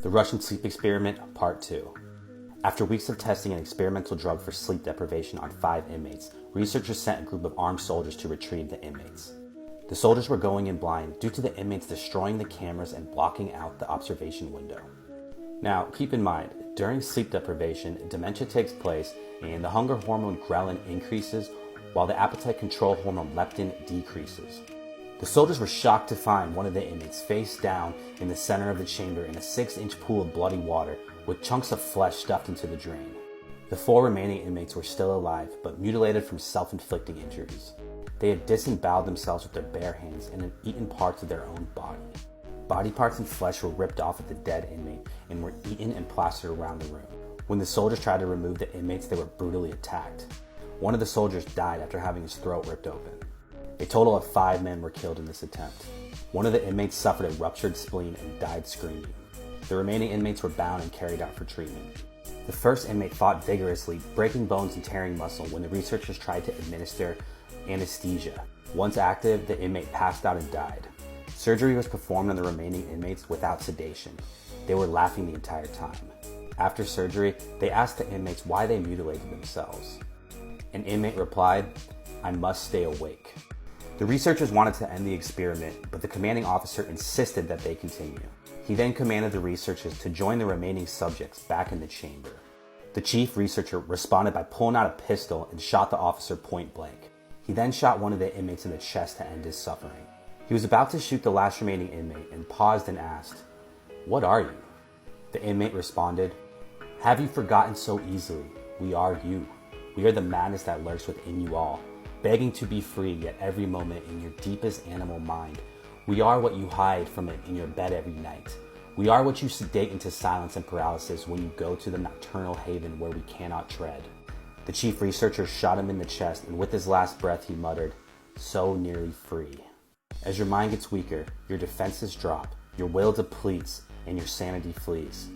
The Russian Sleep Experiment, Part 2. After weeks of testing an experimental drug for sleep deprivation on 5 inmates, researchers sent a group of armed soldiers to retrieve the inmates. The soldiers were going in blind due to the inmates destroying the cameras and blocking out the observation window. Now, keep in mind, during sleep deprivation, dementia takes place and the hunger hormone ghrelin increases while the appetite control hormone leptin decreases. The soldiers were shocked to find one of the inmates face down in the center of the chamber in a 6-inch pool of bloody water with chunks of flesh stuffed into the drain. The 4 remaining inmates were still alive, but mutilated from self-inflicting injuries. They had disemboweled themselves with their bare hands and had eaten parts of their own body. Body parts and flesh were ripped off of the dead inmate and were eaten and plastered around the room. When the soldiers tried to remove the inmates, they were brutally attacked. One of the soldiers died after having his throat ripped open. A total of 5 men were killed in this attempt. One of the inmates suffered a ruptured spleen and died screaming. The remaining inmates were bound and carried out for treatment. The first inmate fought vigorously, breaking bones and tearing muscle when the researchers tried to administer anesthesia. Once active, the inmate passed out and died. Surgery was performed on the remaining inmates without sedation. They were laughing the entire time. After surgery, they asked the inmates why they mutilated themselves. An inmate replied, "I must stay awake." The researchers wanted to end the experiment, but the commanding officer insisted that they continue. He then commanded the researchers to join the remaining subjects back in the chamber. The chief researcher responded by pulling out a pistol and shot the officer point blank. He then shot one of the inmates in the chest to end his suffering. He was about to shoot the last remaining inmate and paused and asked, "What are you?" The inmate responded, "Have you forgotten so easily? We are you. We are the madness that lurks within you all, begging to be free yet every moment in your deepest animal mind. We are what you hide from it in your bed every night. We are what you sedate into silence and paralysis when you go to the nocturnal haven where we cannot tread." The chief researcher shot him in the chest, and with his last breath he muttered, "So nearly free." As your mind gets weaker, your defenses drop, your will depletes, and your sanity flees.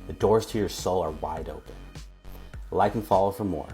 The doors to your soul are wide open. Like and follow for more.